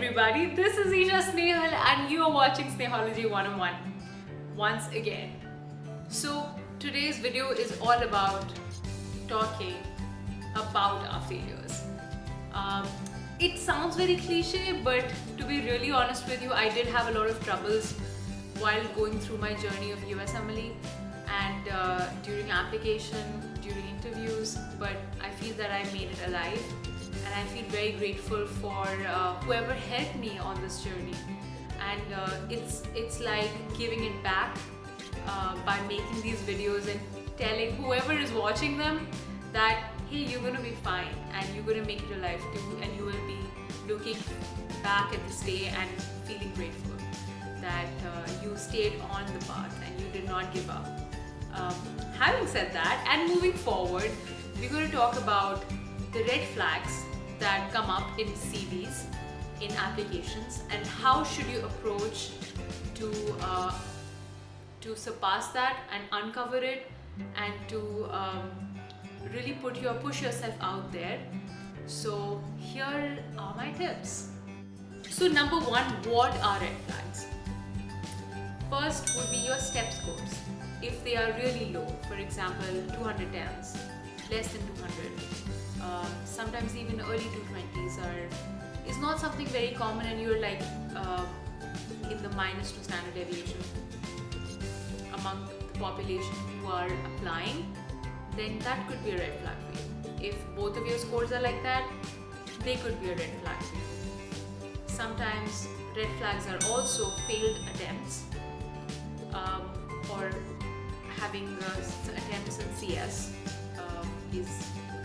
everybody, this is Isha Snehal and you are watching Snehology 101 once again. So today's video is all about talking about our failures. It sounds very cliche, but to be really honest with you, I did have a lot of troubles while going through my journey of USMLE and during application, during interviews, but I feel that I made it alive. And I feel very grateful for whoever helped me on this journey. And it's like giving it back by making these videos and telling whoever is watching them that, hey, you're going to be fine and you're going to make it alive too, and you will be looking back at this day and feeling grateful that you stayed on the path and you did not give up. Having said that, and moving forward, we're going to talk about the red flags that come up in CVs, in applications, and how should you approach to surpass that and uncover it, and to really push yourself out there. So here are my tips. So number one, what are red flags? First would be your step scores. If they are really low, for example 210s, less than 200, sometimes even early 220s is not something very common, and you're like in the -2 standard deviation among the population who are applying, then that could be a red flag for you. If both of your scores are like that, they could be a red flag for you. Sometimes red flags are also failed attempts, or having attempts in CS is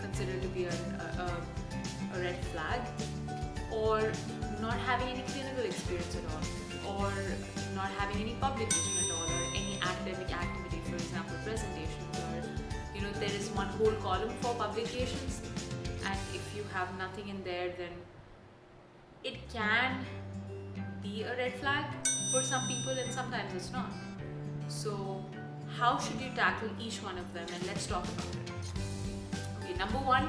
considered to be a red flag, or not having any clinical experience at all, or not having any publication at all, or any academic activity, for example presentations, or there is one whole column for publications, and if you have nothing in there, then it can be a red flag for some people and sometimes it's not. So how should you tackle each one of them, and let's talk about it. Okay, number one,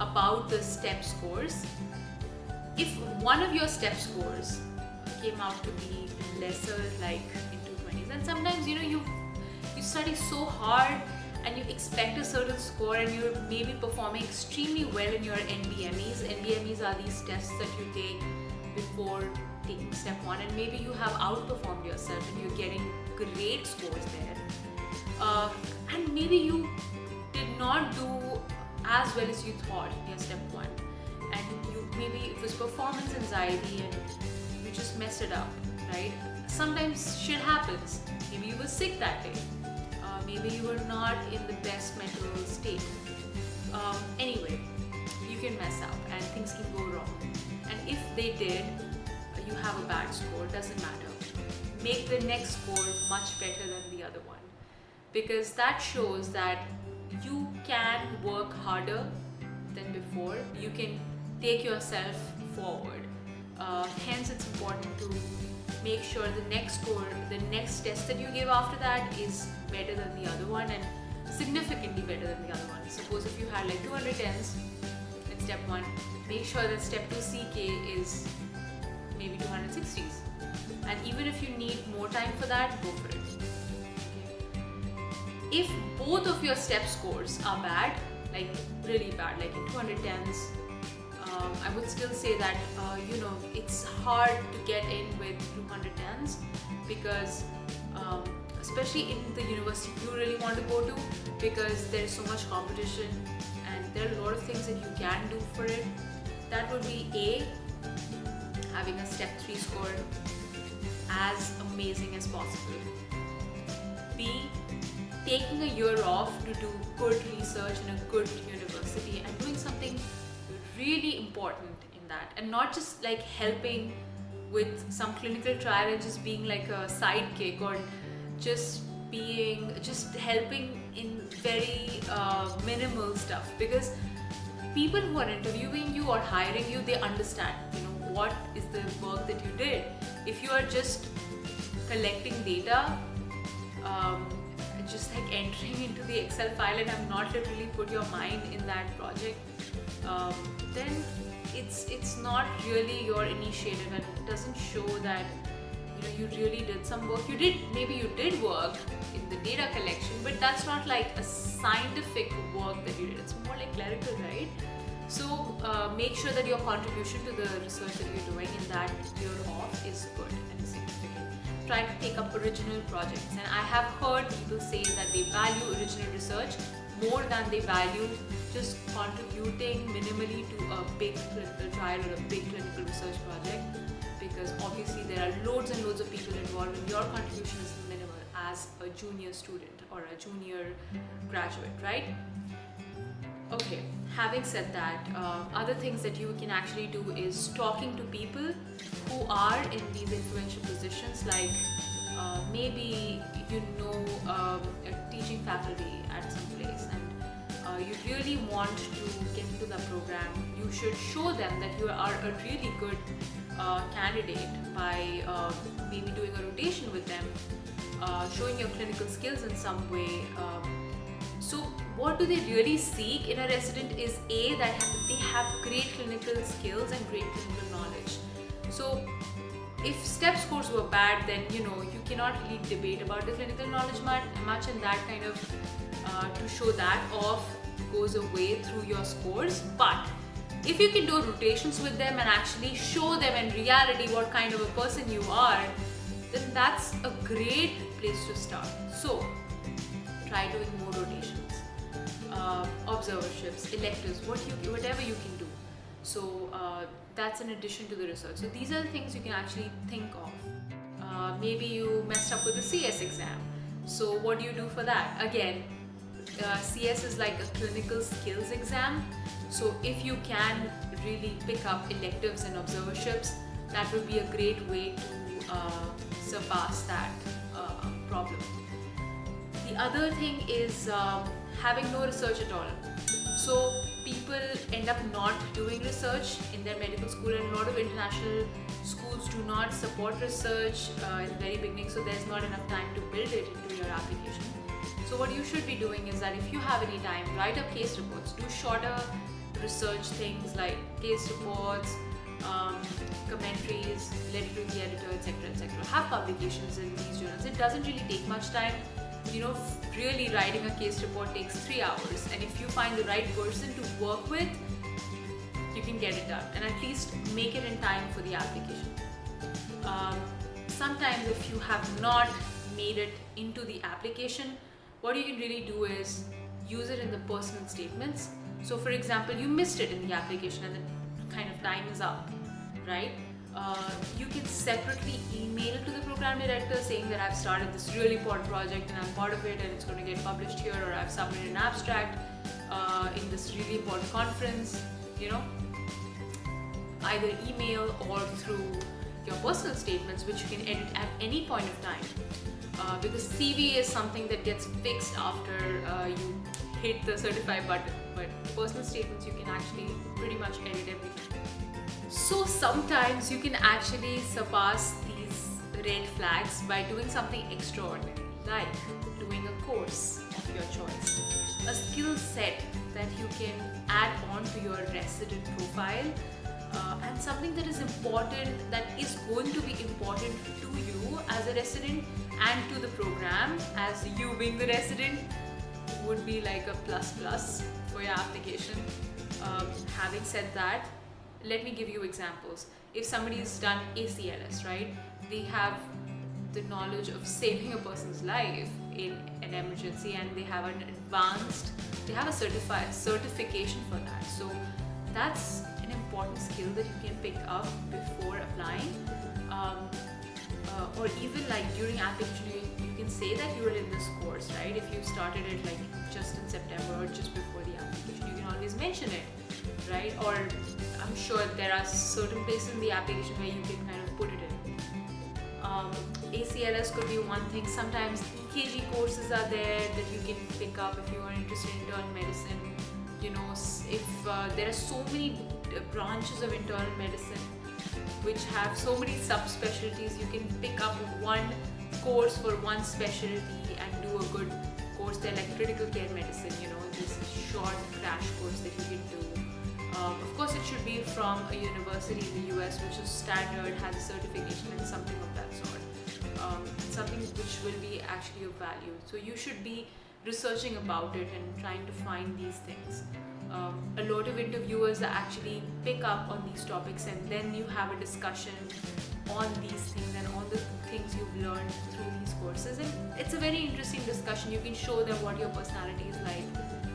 about the step scores. If one of your step scores came out to be lesser, like in 220s, and sometimes you study so hard and you expect a certain score, and you're maybe performing extremely well in your NBMEs. NBMEs are these tests that you take before taking step one, and maybe you have outperformed yourself and you're getting great scores there, and maybe you did not do as well as you thought in your step one, and maybe it was performance anxiety and you just messed it up, right? Sometimes shit happens. Maybe you were sick that day, maybe you were not in the best mental state. Anyway, you can mess up and things can go wrong, and if they did, you have a bad score, doesn't matter. Make the next score much better than the other one, because that shows that you can work harder than before. You can take yourself forward. Hence, it's important to make sure the next score, the next test that you give after that is better than the other one, and significantly better than the other one. Suppose if you had like 210s in step 1, make sure that step 2 CK is maybe 260s. And even if you need more time for that, go for it. Okay. If both of your step scores are bad, like really bad, like in 210s, I would still say that it's hard to get in with 210s, because especially in the university you really want to go to, because there is so much competition and there are a lot of things that you can do for it. That would be A, having a step 3 score as amazing as possible. B, taking a year off to do good research in a good university and doing something really important in that, and not just like helping with some clinical trial and just being like a sidekick, or just helping in very minimal stuff, because people who are interviewing you or hiring you, they understand what is the work that you did. If you are just collecting data, just like entering into the Excel file, and have not literally put your mind in that project, then it's not really your initiative, and it doesn't show that you really did some work. Maybe you did work in the data collection, but that's not like a scientific work that you did. It's more like clerical, right? So make sure that your contribution to the research that you're doing in that year off is good and significant. Try to take up original projects, and I have heard people say that they value original research more than they value just contributing minimally to a big clinical trial or a big clinical research project, because obviously there are loads and loads of people involved and your contribution is minimal as a junior student or a junior graduate, right? Okay, having said that, other things that you can actually do is talking to people who are in these influential positions, like maybe a teaching faculty at some place, and you really want to get into the program. You should show them that you are a really good candidate by maybe doing a rotation with them, showing your clinical skills in some way. So what do they really seek in a resident is that they have great clinical skills and great clinical knowledge. So if STEP scores were bad, then you cannot really debate about the clinical knowledge much, and that kind of to show that off goes away through your scores. But if you can do rotations with them and actually show them in reality what kind of a person you are, then that's a great place to start. So try doing more rotations, observerships, electives, whatever you can do. So that's in addition to the research. So these are the things you can actually think of. Maybe you messed up with the CS exam. So what do you do for that? Again, CS is like a clinical skills exam. So if you can really pick up electives and observerships, that would be a great way to surpass that problem. The other thing is having no research at all. So people end up not doing research in their medical school, and a lot of international schools do not support research in the very beginning, so there's not enough time to build it into your application. So what you should be doing is that if you have any time, write up case reports, do shorter research things like case reports, commentaries, let it to the editor, etc., etc. Have publications in these journals. It doesn't really take much time. Really writing a case report takes 3 hours, and if you find the right person to work with, you can get it done, and at least make it in time for the application. Sometimes if you have not made it into the application, what you can really do is use it in the personal statements. So for example, you missed it in the application and the kind of time is up, right? You can separately email to the program director saying that I've started this really important project and I'm part of it and it's going to get published here, or I've submitted an abstract in this really important conference, either email or through your personal statements, which you can edit at any point of time. Because CV is something that gets fixed after you hit the certify button, but personal statements you can actually pretty much edit everything. So sometimes you can actually surpass these red flags by doing something extraordinary, like doing a course of your choice, a skill set that you can add on to your resident profile, and something that is important, that is going to be important to you as a resident and to the program as you being the resident, would be like a plus for your application. Having said that, let me give you examples. If somebody's done ACLS, right, they have the knowledge of saving a person's life in an emergency, and they have a certification for that. So that's an important skill that you can pick up before applying. Or even like during application, you can say that you are in this course, right? If you started it like just in September or just before the application, you can always mention it, right? Or I'm sure there are certain places in the application where you can kind of put it in. ACLS could be one thing. Sometimes EKG courses are there that you can pick up if you are interested in internal medicine. If there are so many branches of internal medicine which have so many subspecialties, you can pick up one course for one specialty and do a good course there, like critical care medicine, this short crash course that you can do. Of course, it should be from a university in the US which is standard, has a certification and something of that sort. Something which will be actually of value. So you should be researching about it and trying to find these things. A lot of interviewers actually pick up on these topics, and then you have a discussion on these things and all the things you've learned through these courses, and it's a very interesting discussion. You can show them what your personality is like,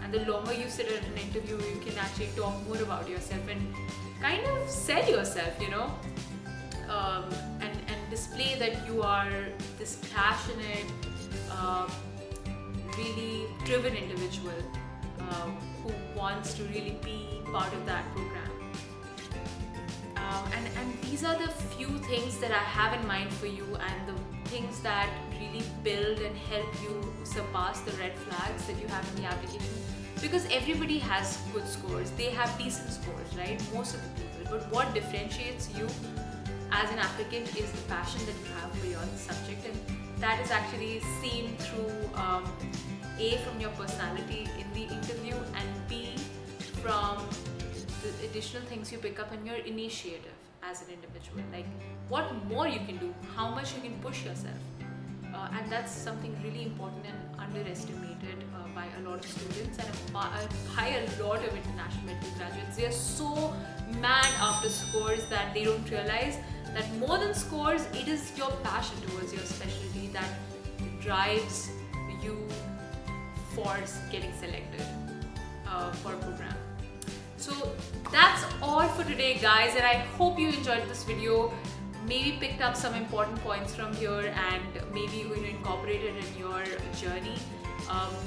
and the longer you sit at an interview, you can actually talk more about yourself and kind of sell yourself, you know, and display that you are this passionate, really driven individual who wants to really be part of that program. And these are the few things that I have in mind for you, and the things that really build and help you surpass the red flags that you have in the application. Because everybody has good scores, they have decent scores, right? Most of the people. But what differentiates you as an applicant is the passion that you have for your subject, and that is actually seen through A, from your personality in the interview, and B, from the additional things you pick up in your initiative as an individual, like what more you can do, how much you can push yourself, and that's something really important and underestimated by a lot of students and by a lot of international medical graduates. They are so mad after scores that they don't realize that more than scores, it is your passion towards your specialty that drives you for getting selected for a program. So that's all for today, guys, and I hope you enjoyed this video. Maybe picked up some important points from here, and maybe you're going to incorporate it in your journey.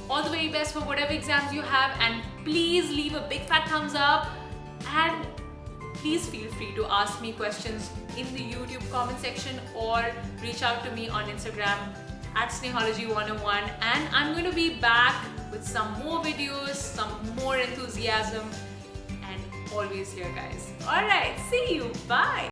All the very best for whatever exams you have, and please leave a big fat thumbs up, and please feel free to ask me questions in the YouTube comment section or reach out to me on Instagram at Snehology101, and I'm going to be back with some more videos, some more enthusiasm, and always here, guys. Alright, see you, bye!